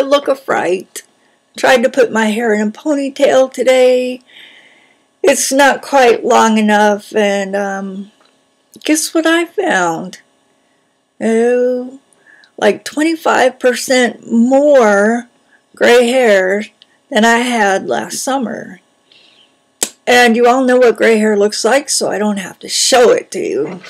my look of fright. Tried to put my hair in a ponytail today. It's not quite long enough, and guess what I found? Oh, like 25% more gray hair than I had last summer. And you all know what gray hair looks like, so I don't have to show it to you.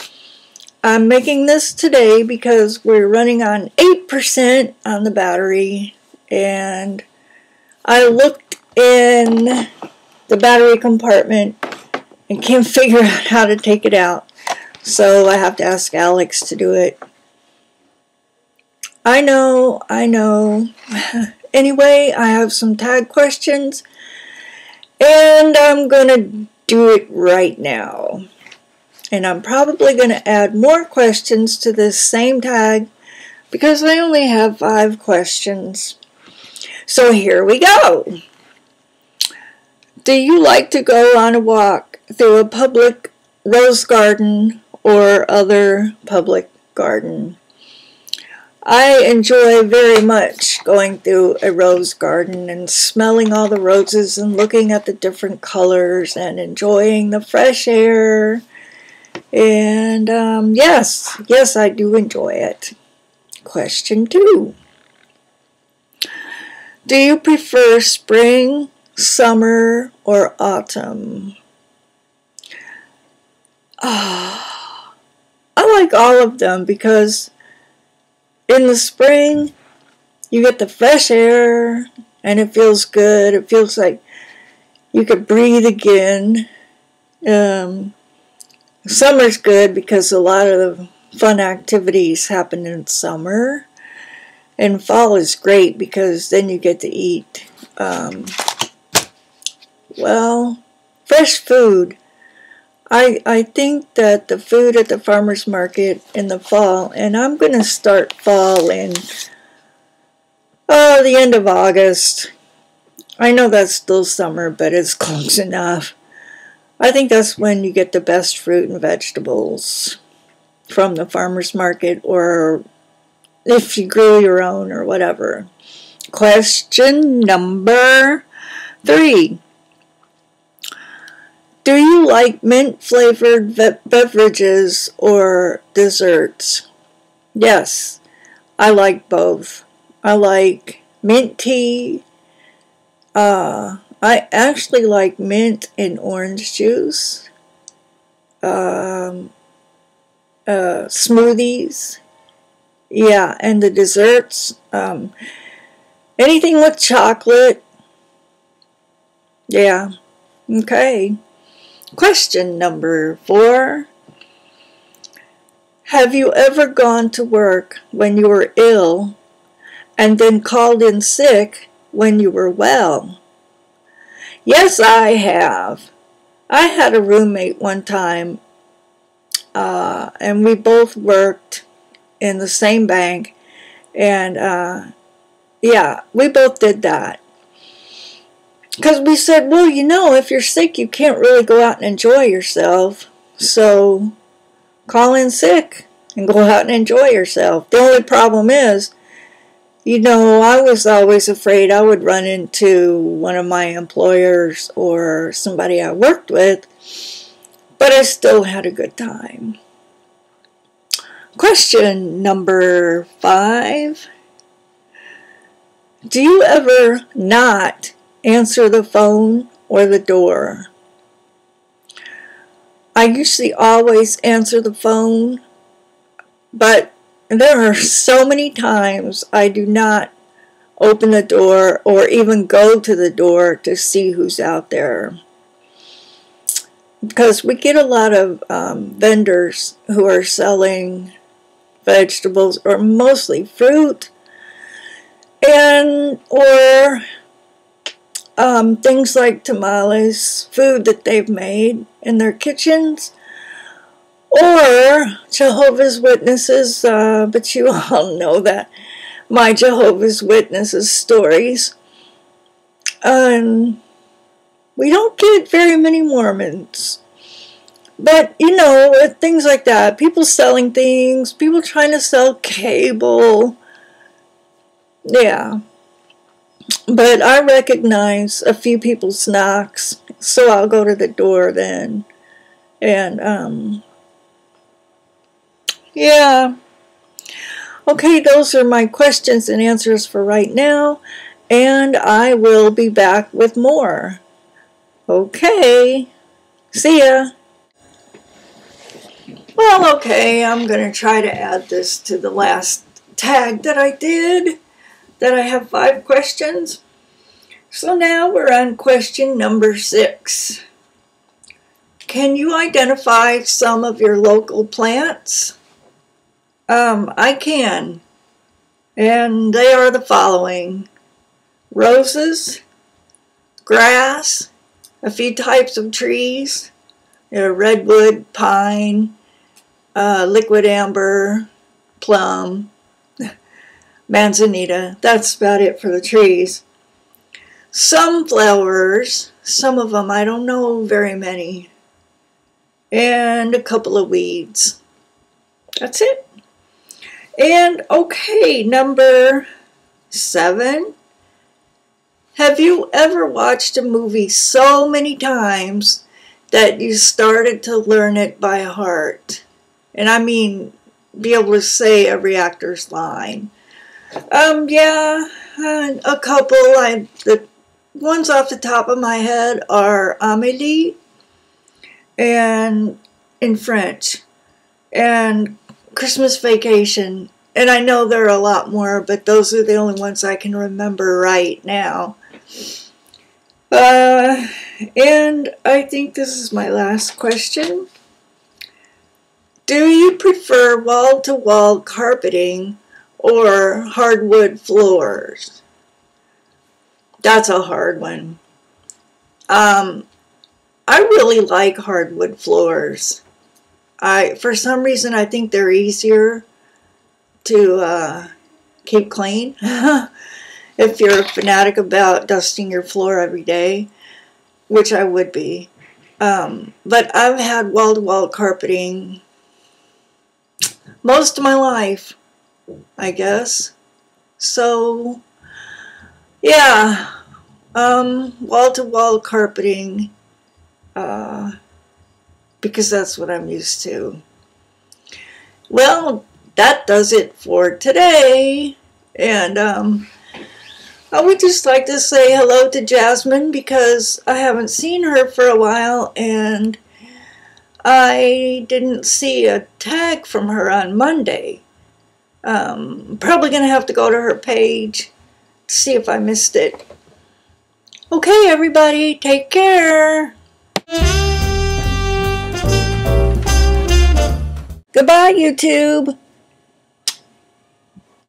I'm making this today because we're running on 8% on the battery, and I looked in the battery compartment and can't figure out how to take it out. So I have to ask Alex to do it. I know. Anyway, I have some tag questions, and I'm going to do it right now. And I'm probably going to add more questions to this same tag because I only have 5 questions. So here we go. Do you like to go on a walk through a public rose garden or other public garden? I enjoy very much going through a rose garden and smelling all the roses and looking at the different colors and enjoying the fresh air. And yes, I do enjoy it. Question 2. Do you prefer spring, summer, or autumn? I like all of them because in the spring, you get the fresh air, and it feels good. It feels like you could breathe again. Summer's good because a lot of the fun activities happen in summer. And fall is great because then you get to eat, fresh food. I think that the food at the farmer's market in the fall, and I'm going to start fall in the end of August. I know that's still summer, but it's close enough. I think that's when you get the best fruit and vegetables from the farmer's market, or if you grow your own or whatever. Question number 3. Do you like mint-flavored beverages or desserts? Yes, I like both. I like mint tea. I actually like mint and orange juice. Smoothies. Yeah, and the desserts. Anything with chocolate. Yeah. Okay. Question number 4. Have you ever gone to work when you were ill and then called in sick when you were well? Yes, I have. I had a roommate one time, and we both worked in the same bank, and we both did that. Because we said, well, if you're sick, you can't really go out and enjoy yourself. So call in sick and go out and enjoy yourself. The only problem is, I was always afraid I would run into one of my employers or somebody I worked with, but I still had a good time. Question number 5. Do you ever not answer the phone or the door? I usually always answer the phone, but there are so many times I do not open the door or even go to the door to see who's out there. Because we get a lot of vendors who are selling vegetables or mostly fruit or things like tamales, food that they've made in their kitchens, or Jehovah's Witnesses, but you all know that my Jehovah's Witnesses stories. We don't get very many Mormons. But, things like that, people selling things, people trying to sell cable. Yeah. But I recognize a few people's knocks, so I'll go to the door then. And, yeah. Okay, those are my questions and answers for right now, and I will be back with more. Okay, see ya. Well, okay, I'm going to try to add this to the last tag that I did, that I have 5 questions. So now we're on question number 6. Can you identify some of your local plants? I can, and they are the following: roses, grass, a few types of trees, redwood, pine, liquid amber, plum, manzanita. That's about it for the trees. Some flowers, some of them, I don't know very many, and a couple of weeds. That's it. And okay, number 7. Have you ever watched a movie so many times that you started to learn it by heart? And I mean, be able to say every actor's line. Yeah, a couple. The ones off the top of my head are Amélie, and in French, and Christmas Vacation. And I know there are a lot more, but those are the only ones I can remember right now. And I think this is my last question. Do you prefer wall-to-wall carpeting or hardwood floors? That's a hard one. I really like hardwood floors. For some reason, I think they're easier to keep clean. If you're a fanatic about dusting your floor every day, which I would be. But I've had wall-to-wall carpeting most of my life, I guess. So, yeah, wall-to-wall carpeting, because that's what I'm used to. Well, that does it for today. And I would just like to say hello to Jasmine, because I haven't seen her for a while, and I didn't see a tag from her on Monday. Probably going to have to go to her page to see if I missed it. Okay, everybody, take care. Goodbye, YouTube.